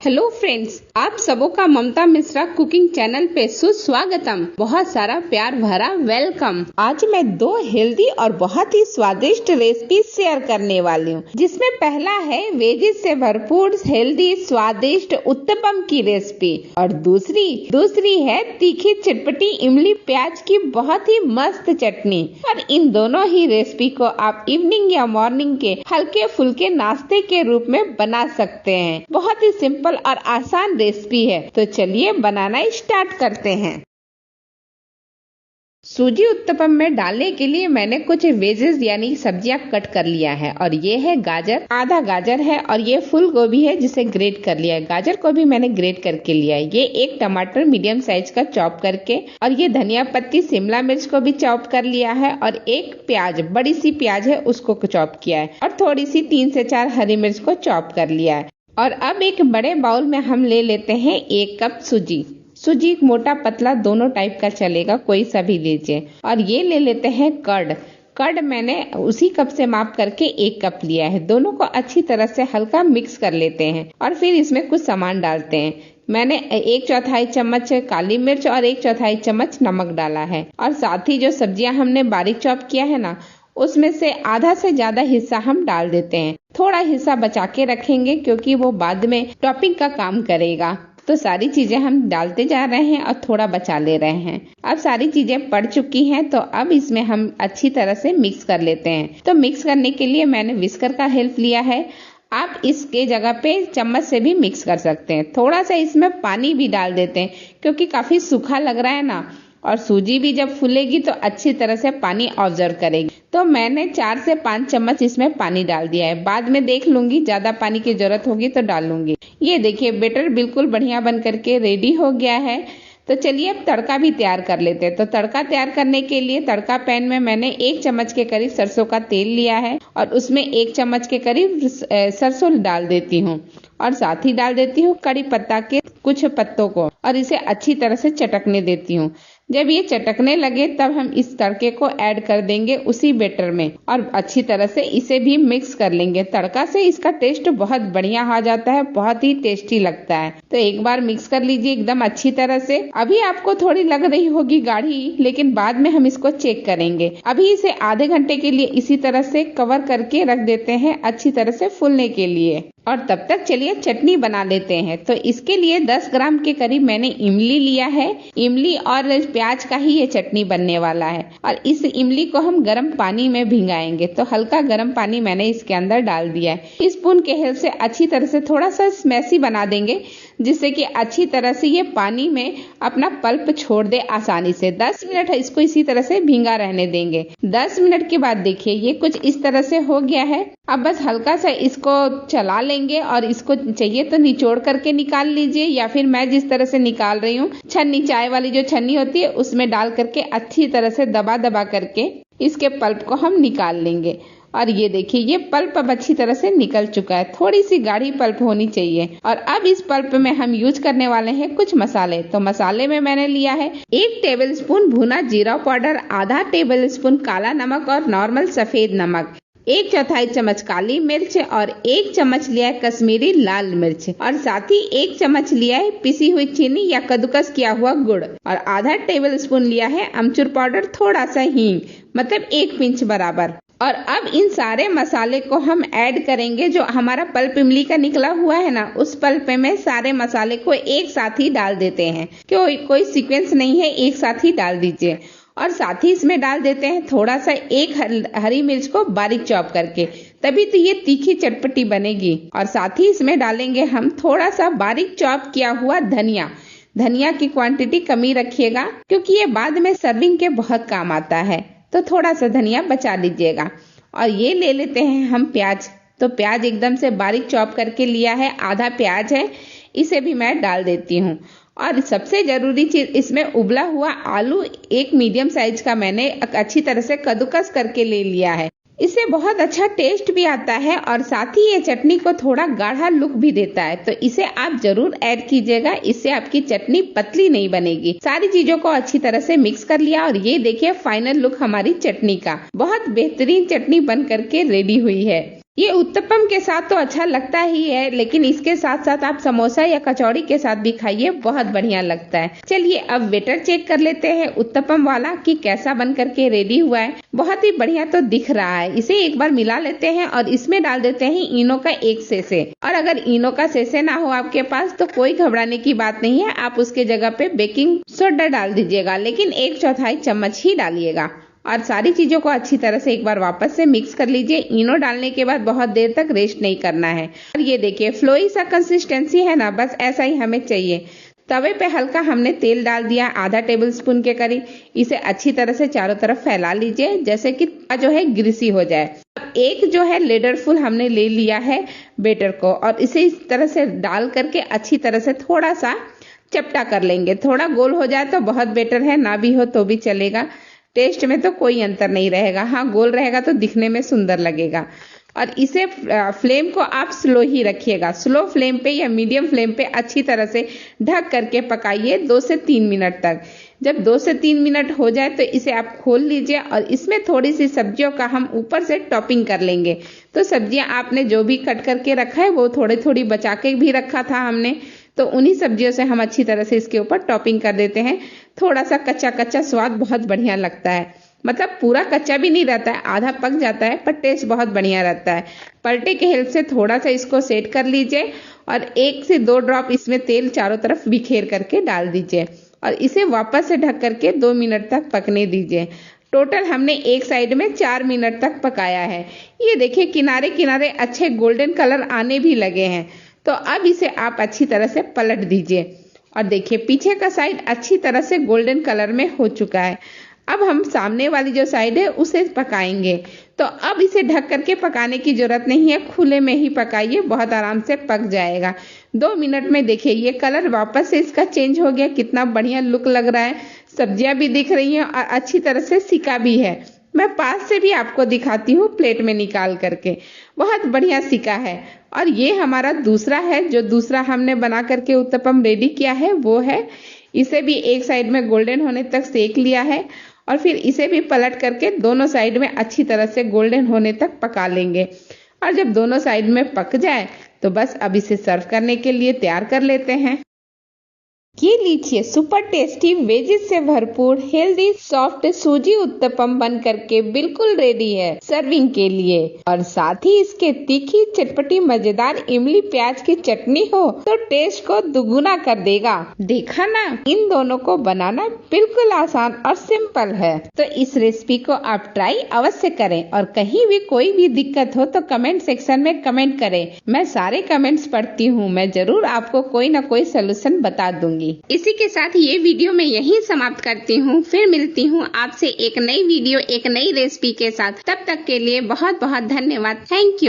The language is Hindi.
हेलो फ्रेंड्स, आप सबों का ममता मिश्रा कुकिंग चैनल पे सुस्वागतम। बहुत सारा प्यार भरा वेलकम। आज मैं 2 हेल्दी और बहुत ही स्वादिष्ट रेसिपी शेयर करने वाली हूँ, जिसमें पहला है वेजिस से भरपूर हेल्दी स्वादिष्ट उत्तपम की रेसिपी और दूसरी है तीखी चटपटी इमली प्याज की बहुत ही मस्त चटनी। और इन दोनों ही रेसिपी को आप इवनिंग या मॉर्निंग के हल्के फुल्के नाश्ते के रूप में बना सकते हैं। बहुत ही सिंपल और आसान रेसिपी है, तो चलिए बनाना स्टार्ट करते हैं। सूजी उत्तपम में डालने के लिए मैंने कुछ वेजेस यानी सब्जियां कट कर लिया है और ये है गाजर, आधा गाजर है और ये फूल गोभी है जिसे ग्रेट कर लिया है। गाजर को भी मैंने ग्रेट करके लिया है। ये एक टमाटर मीडियम साइज का चॉप करके और ये धनिया पत्ती शिमला मिर्च को भी चॉप कर लिया है और एक प्याज, बड़ी सी प्याज है उसको चॉप किया है और थोड़ी सी 3 से 4 हरी मिर्च को चॉप कर लिया है। और अब एक बड़े बाउल में हम ले लेते हैं 1 कप सूजी। सूजी मोटा पतला दोनों टाइप का चलेगा, कोई सा भी लीजिए। और ये ले लेते हैं कर्ड मैंने उसी कप से माप करके 1 कप लिया है। दोनों को अच्छी तरह से हल्का मिक्स कर लेते हैं और फिर इसमें कुछ सामान डालते हैं। मैंने 1/4 चम्मच काली मिर्च और 1/4 चम्मच नमक डाला है और साथ ही जो सब्जियां हमने बारीक चॉप किया है ना, उसमें से आधा से ज्यादा हिस्सा हम डाल देते हैं। थोड़ा हिस्सा बचा के रखेंगे क्योंकि वो बाद में टॉपिंग का काम करेगा। तो सारी चीजें हम डालते जा रहे हैं और थोड़ा बचा ले रहे हैं। अब सारी चीजें पड़ चुकी हैं, तो अब इसमें हम अच्छी तरह से मिक्स कर लेते हैं। तो मिक्स करने के लिए मैंने विस्कर का हेल्प लिया है। आप इसके जगह पे चम्मच से भी मिक्स कर सकते हैं। थोड़ा सा इसमें पानी भी डाल देते हैं क्योंकि काफी सूखा लग रहा है ना, और सूजी भी जब फूलेगी तो अच्छी तरह से पानी ऑब्जर्व करेगी। तो मैंने 4 से 5 चम्मच इसमें पानी डाल दिया है। बाद में देख लूंगी, ज्यादा पानी की जरूरत होगी तो डाल लूंगी। ये देखिए बैटर बिल्कुल बढ़िया बन करके रेडी हो गया है। तो चलिए अब तड़का भी तैयार कर लेते हैं। तो तड़का तैयार करने के लिए तड़का पैन में मैंने 1 चम्मच के करीब सरसों का तेल लिया है और उसमें 1 चम्मच के करीब सरसों डाल देती हूँ और साथ ही डाल देती हूँ कड़ी पत्ता के कुछ पत्तों को और इसे अच्छी तरह से चटकने देती हूँ। जब ये चटकने लगे तब हम इस तड़के को ऐड कर देंगे उसी बैटर में और अच्छी तरह से इसे भी मिक्स कर लेंगे। तड़का से इसका टेस्ट बहुत बढ़िया आ जाता है, बहुत ही टेस्टी लगता है। तो एक बार मिक्स कर लीजिए एकदम अच्छी तरह से। अभी आपको थोड़ी लग रही होगी गाढ़ी, लेकिन बाद में हम इसको चेक करेंगे। अभी इसे आधे घंटे के लिए इसी तरह से कवर करके रख देते हैं अच्छी तरह से फूलने के लिए। और तब तक चलिए चटनी बना लेते हैं। तो इसके लिए 10 ग्राम के करीब मैंने इमली लिया है। इमली और प्याज का ही ये चटनी बनने वाला है और इस इमली को हम गर्म पानी में भिंगाएंगे। तो हल्का गर्म पानी मैंने इसके अंदर डाल दिया है। स्पून के हेल्प से अच्छी तरह से थोड़ा सा स्मैशी बना देंगे, जिससे कि अच्छी तरह से ये पानी में अपना पल्प छोड़ दे आसानी से। 10 मिनट इसको इसी तरह से भींगा रहने देंगे। 10 मिनट के बाद देखिए ये कुछ इस तरह से हो गया है। अब बस हल्का सा इसको चला लेंगे और इसको चाहिए तो निचोड़ करके निकाल लीजिए, या फिर मैं जिस तरह से निकाल रही हूँ, छन्नी, चाय वाली जो छन्नी होती है उसमें डाल करके अच्छी तरह से दबा दबा करके इसके पल्प को हम निकाल लेंगे। और ये देखिए ये पल्प अब अच्छी तरह से निकल चुका है। थोड़ी सी गाढ़ी पल्प होनी चाहिए। और अब इस पल्प में हम यूज करने वाले हैं कुछ मसाले। तो मसाले में मैंने लिया है 1 टेबलस्पून भुना जीरा पाउडर, आधा टेबलस्पून काला नमक और नॉर्मल सफेद नमक, 1/4 चम्मच काली मिर्च और 1 चम्मच लिया है कश्मीरी लाल मिर्च और साथ ही 1 चम्मच लिया है पिसी हुई चीनी या कद्दूकस किया हुआ गुड़ और आधा टेबलस्पून लिया है अमचूर पाउडर, थोड़ा सा हींग, मतलब 1 पिंच बराबर। और अब इन सारे मसाले को हम ऐड करेंगे। जो हमारा पल्प इमली का निकला हुआ है ना, उस पल्प में सारे मसाले को एक साथ ही डाल देते हैं। कोई सीक्वेंस नहीं है, एक साथ ही डाल दीजिए। और साथ ही इसमें डाल देते हैं थोड़ा सा 1 हरी मिर्च को बारीक चॉप करके, तभी तो ये तीखी चटपटी बनेगी। और साथ ही इसमें डालेंगे हम थोड़ा सा बारीक चॉप किया हुआ धनिया की क्वांटिटी कमी रखिएगा क्योंकि ये बाद में सर्विंग के बहुत काम आता है। तो थोड़ा सा धनिया बचा लीजिएगा। और ये ले लेते हैं हम प्याज। तो प्याज एकदम से बारीक चॉप करके लिया है, आधा प्याज है, इसे भी मैं डाल देती हूँ। और सबसे जरूरी चीज इसमें उबला हुआ आलू 1 मीडियम साइज का मैंने अच्छी तरह से कद्दूकस करके ले लिया है। इससे बहुत अच्छा टेस्ट भी आता है और साथ ही ये चटनी को थोड़ा गाढ़ा लुक भी देता है। तो इसे आप जरूर ऐड कीजिएगा, इससे आपकी चटनी पतली नहीं बनेगी। सारी चीजों को अच्छी तरह से मिक्स कर लिया और ये देखिए फाइनल लुक हमारी चटनी का। बहुत बेहतरीन चटनी बन करके रेडी हुई है। ये उत्तपम के साथ तो अच्छा लगता ही है, लेकिन इसके साथ साथ आप समोसा या कचौड़ी के साथ भी खाइए, बहुत बढ़िया लगता है। चलिए अब वेटर चेक कर लेते हैं उत्तपम वाला कि कैसा बन करके रेडी हुआ है। बहुत ही बढ़िया तो दिख रहा है। इसे एक बार मिला लेते हैं और इसमें डाल देते हैं इनो का 1 सेसे। और अगर इनो का सेसे ना हो आपके पास तो कोई घबराने की बात नहीं है, आप उसके जगह पे बेकिंग सोडा डाल दीजिएगा, लेकिन 1/4 चम्मच ही डालिएगा। और सारी चीजों को अच्छी तरह से एक बार वापस से मिक्स कर लीजिए। इनो डालने के बाद बहुत देर तक रेस्ट नहीं करना है। और ये देखिए फ्लोई सा कंसिस्टेंसी है ना, बस ऐसा ही हमें चाहिए। तवे पे हल्का हमने तेल डाल दिया, आधा टेबल स्पून के करीब। इसे अच्छी तरह से चारों तरफ फैला लीजिए, जैसे कि जो है ग्रीसी हो जाए। अब एक जो है लेडरफुल हमने ले लिया है बेटर को, और इसे इस तरह से डाल करके अच्छी तरह से थोड़ा सा चपटा कर लेंगे। थोड़ा गोल हो जाए तो बहुत बेटर है, ना भी हो तो भी चलेगा। टेस्ट में तो कोई अंतर नहीं रहेगा। हाँ, गोल रहेगा तो दिखने में सुंदर लगेगा। और इसे फ्लेम को आप स्लो ही रखिएगा। स्लो फ्लेम पे या मीडियम फ्लेम पे अच्छी तरह से ढक करके पकाइए 2 से 3 मिनट तक। जब 2 से 3 मिनट हो जाए तो इसे आप खोल लीजिए और इसमें थोड़ी सी सब्जियों का हम ऊपर से टॉपिंग कर लेंगे। तो सब्जियां आपने जो भी कट करके रखा है वो थोड़ी थोड़ी बचा के भी रखा था हमने, तो उन्हीं सब्जियों से हम अच्छी तरह से इसके ऊपर टॉपिंग कर देते हैं। थोड़ा सा कच्चा कच्चा स्वाद बहुत बढ़िया लगता है, मतलब पूरा कच्चा भी नहीं रहता है, आधा पक जाता है, पर टेस्ट बहुत बढ़िया रहता है। पलटे के हेल्प से थोड़ा सा इसको सेट कर लीजिए और 1 से 2 ड्रॉप इसमें तेल चारों तरफ बिखेर करके डाल दीजिए और इसे वापस से ढक करके 2 मिनट तक पकने दीजिए। टोटल हमने एक साइड में 4 मिनट तक पकाया है। ये देखिए किनारे किनारे अच्छे गोल्डन कलर आने भी लगे हैं। तो अब इसे आप अच्छी तरह से पलट दीजिए और देखिए पीछे का साइड अच्छी तरह से गोल्डन कलर में हो चुका है। अब हम सामने वाली जो साइड है उसे पकाएंगे। तो अब इसे ढक करके पकाने की जरूरत नहीं है, खुले में ही पकाइए, बहुत आराम से पक जाएगा। 2 मिनट में देखिए ये कलर वापस से इसका चेंज हो गया, कितना बढ़िया लुक लग रहा है। सब्जियां भी दिख रही हैं और अच्छी तरह से सिका भी है। मैं पास से भी आपको दिखाती हूँ प्लेट में निकाल करके, बहुत बढ़िया सिका है। और ये हमारा दूसरा है, जो दूसरा हमने बना करके उत्तपम रेडी किया है वो है। इसे भी एक साइड में गोल्डन होने तक सेक लिया है और फिर इसे भी पलट करके दोनों साइड में अच्छी तरह से गोल्डन होने तक पका लेंगे। और जब दोनों साइड में पक जाए तो बस अब इसे सर्व करने के लिए तैयार कर लेते हैं। ये लीजिए सुपर टेस्टी वेजेस से भरपूर हेल्दी सॉफ्ट सूजी उत्तपम बन करके बिल्कुल रेडी है सर्विंग के लिए। और साथ ही इसके तीखी चटपटी मजेदार इमली प्याज की चटनी हो तो टेस्ट को दुगुना कर देगा। देखा ना, इन दोनों को बनाना बिल्कुल आसान और सिंपल है। तो इस रेसिपी को आप ट्राई अवश्य करें और कहीं भी कोई भी दिक्कत हो तो कमेंट सेक्शन में कमेंट करें। मैं सारे कमेंट्स पढ़ती हूँ, मैं जरूर आपको कोई ना कोई सोल्यूशन बता दूंगी। इसी के साथ ये वीडियो मैं यहीं समाप्त करती हूँ। फिर मिलती हूँ आपसे एक नई वीडियो एक नई रेसिपी के साथ। तब तक के लिए बहुत बहुत धन्यवाद। Thank you.